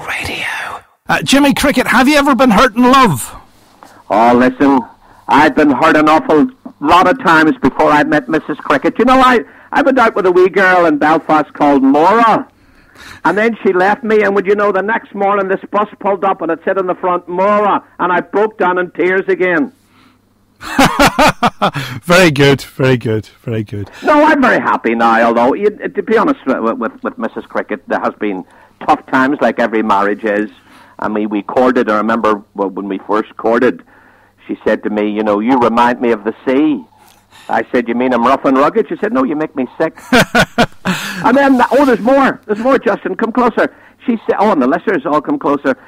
Radio. Jimmy Cricket, have you ever been hurt in love? Oh, listen, I'd been hurt an awful lot of times before I met Mrs. Cricket. You know, I went out with a wee girl in Belfast called Maura, and then she left me, and would you know, the next morning this bus pulled up and it said on the front, Maura, and I broke down in tears again. Very good, very good, very good. No, I'm very happy now, although, to be honest with Mrs. Cricket, there has been tough times like every marriage is. I mean, we courted, I remember when we first courted, she said to me, you know, you remind me of the sea. I said, you mean I'm rough and rugged? She said, no, you make me sick. And then, there's more, Justin, come closer. She said, and the listeners all come closer.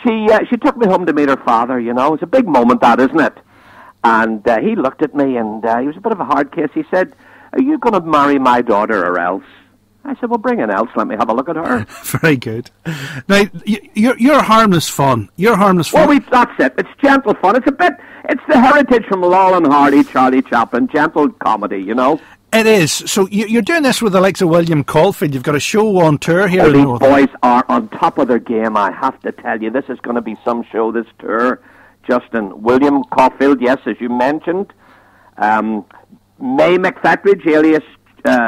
She took me home to meet her father, you know. It's a big moment, that, isn't it? And he looked at me, and he was a bit of a hard case. He said, are you going to marry my daughter or else? I said, well, bring an else. Let me have a look at her. Very good. Now, you're harmless fun. You're harmless fun. Well, that's it. It's gentle fun. It's the heritage from Laurel and Hardy, Charlie Chaplin, gentle comedy, you know. It is. So you're doing this with the likes of William Caulfield. You've got a show on tour here. These boys are on top of their game, I have to tell you. This is going to be some show, this tour. Justin, William Caulfield, yes, as you mentioned. May McFetridge, alias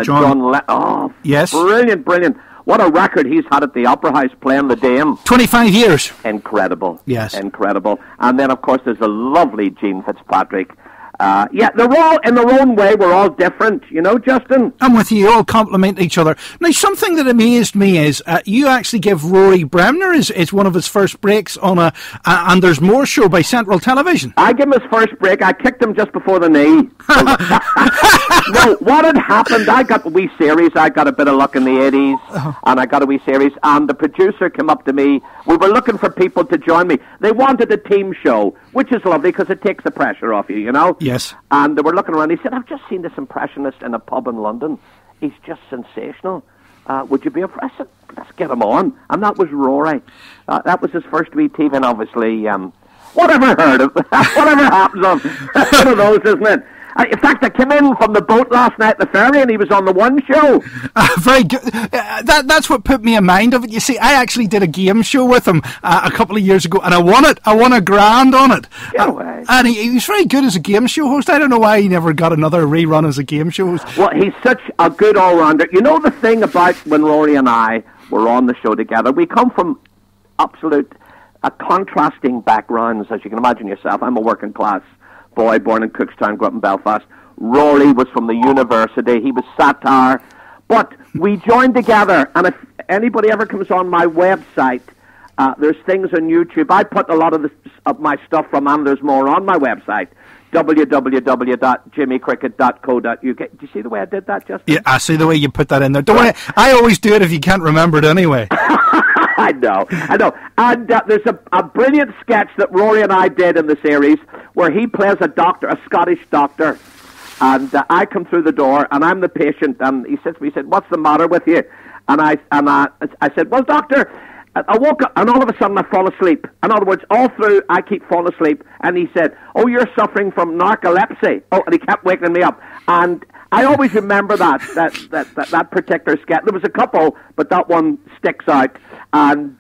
John yes. Brilliant. What a record he's had at the Opera House playing the Dame. 25 years. Incredible. Yes. Incredible. And then, of course, there's the lovely Gene Fitzpatrick. They're all, in their own way, we're all different, you know, Justin? I'm with you, all complement each other. Now, something that amazed me is you actually give Rory Bremner is one of his first breaks on And There's More show by Central Television. I gave him his first break. I kicked him just before the knee. No, what had happened, I got a wee series. I got a bit of luck in the 80s, and I got a wee series, and the producer came up to me. We were looking for people to join me. They wanted a team show, which is lovely because it takes the pressure off you, you know? Yes. And they were looking around. He said, I've just seen this impressionist in a pub in London. He's just sensational. Would you be a... I said, let's get him on. And that was Rory. That was his first wee TV, and obviously, whatever heard of, whatever happens on one of those, isn't it? In fact, I came in from the boat last night at the ferry, and he was on the one show. Very good. That's what put me in mind of it. You see, I actually did a game show with him a couple of years ago, and I won it. I won a grand on it. And he was very good as a game show host. I don't know why he never got another rerun as a game show host. Well, he's such a good all-rounder. You know the thing about when Rory and I were on the show together, we come from absolute contrasting backgrounds, as you can imagine yourself. I'm a working class boy born in Cookstown, grew up in Belfast. Rory was from the university. He was satire. But we joined together, and if anybody ever comes on my website, there's things on YouTube. I put a lot of my stuff from And There's More on my website, www.jimmycricket.co.uk. Do you see the way I did that, Justin? Yeah, I see the way you put that in there. Don't worry, I always do it if you can't remember it anyway. I know. And there's a brilliant sketch that Rory and I did in the series where he plays a doctor, a Scottish doctor, and I come through the door and I'm the patient, and he says to me, what's the matter with you? And I said, well, doctor, I woke up and all of a sudden I fall asleep. In other words, all through I keep falling asleep. And he said, oh, you're suffering from narcolepsy. Oh, and he kept waking me up. And I always remember that particular sketch. There was a couple, but that one sticks out. And,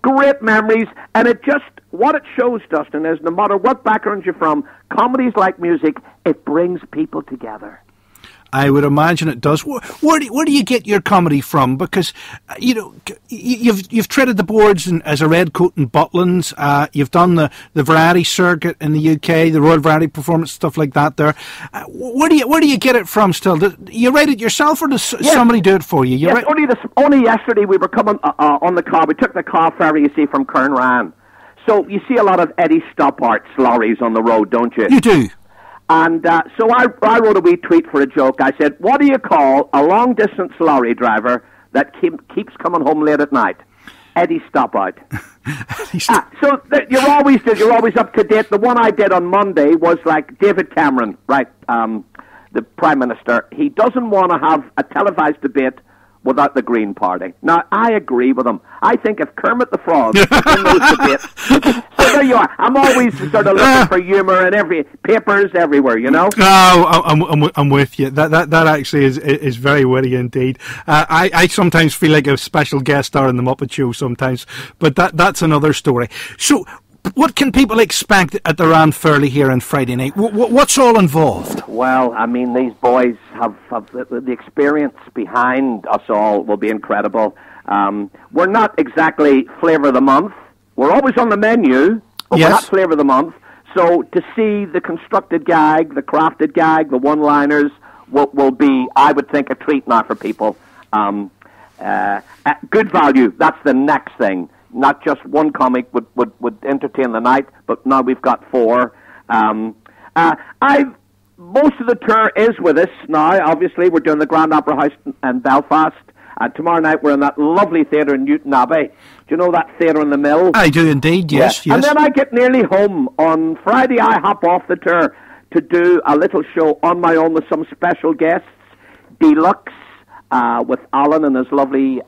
great memories. And what it shows, Dustin, is no matter what background you're from, comedies like music, it brings people together. I would imagine it does. Where do you get your comedy from? Because you've treaded the boards as a Redcoat in Butlins. You've done the variety circuit in the UK, the Royal Variety Performance, stuff like that. There, where do you get it from? Still, do you write it yourself, or does somebody do it for you? Only yesterday we were coming on the car. We took the car ferry, you see, from Kernran. So you see a lot of Eddie Stoppart's lorries on the road, don't you? You do. And so I wrote a wee tweet for a joke. I said, what do you call a long-distance lorry driver that keeps coming home late at night? Eddie Stoppard. So you're always up to date. The one I did on Monday was like David Cameron, right, the Prime Minister. He doesn't want to have a televised debate without the Green Party. Now, I agree with him. I think if Kermit the Frog was in those debates... So there you are. I'm always sort of looking for humour in every... papers everywhere, you know? Oh, I'm with you. That actually is very witty indeed. I sometimes feel like a special guest star in the Muppet Show sometimes, but that's another story. So... what can people expect at the Ranfurly here on Friday night? What's all involved? Well, I mean, these boys have the experience behind us all will be incredible. We're not exactly Flavour of the Month. We're always on the menu, but yes. We're not Flavour of the Month. So to see the constructed gag, the crafted gag, the one-liners will be, I would think, a treat now for people. Good value, that's the next thing. Not just one comic would entertain the night, but now we've got 4. Most of the tour is with us now. Obviously, we're doing the Grand Opera House in Belfast. Tomorrow night, we're in that lovely theatre in Newton Abbey. Do you know that theatre in the Mill? I do indeed, yes, yes. And then I get nearly home. On Friday, I hop off the tour to do a little show on my own with some special guests. Deluxe, with Alan and his lovely...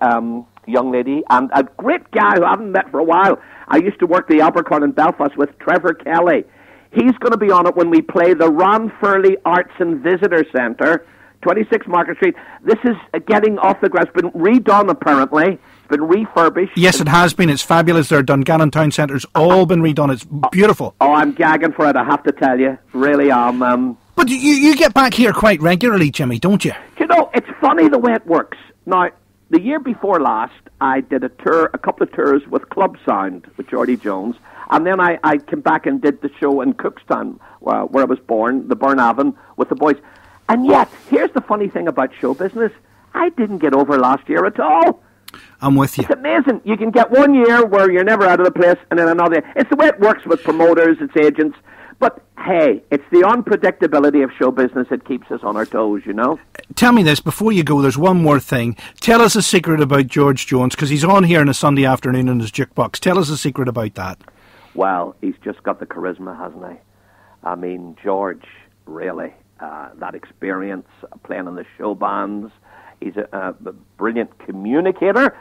young lady, and a great guy who I haven't met for a while. I used to work the Abercorn in Belfast with Trevor Kelly. He's going to be on it when we play the Ranfurly Arts and Visitor Centre, 26 Market Street. This is getting off the ground. It's been redone, apparently. It's been refurbished. Yes, it has been. It's fabulous. Their Dungannon Town Centre's all been redone. It's beautiful. Oh, I'm gagging for it, I have to tell you. Really am. But you get back here quite regularly, Jimmy, don't you? You know, it's funny the way it works. Now, the year before last, I did a couple of tours with Club Sound with Geordie Jones, and then I came back and did the show in Cookstown, where I was born, the Burnavon, with the boys. And yet, here's the funny thing about show business. I didn't get over last year at all. I'm with you. It's amazing. You can get 1 year where you're never out of the place, and then another. It's the way it works with promoters, it's agents. But, hey, it's the unpredictability of show business that keeps us on our toes, you know? Tell me this, before you go, there's one more thing. Tell us a secret about George Jones, because he's on here on a Sunday afternoon in his jukebox. Tell us a secret about that. Well, he's just got the charisma, hasn't he? I mean, George, really, that experience playing in the show bands. He's a brilliant communicator.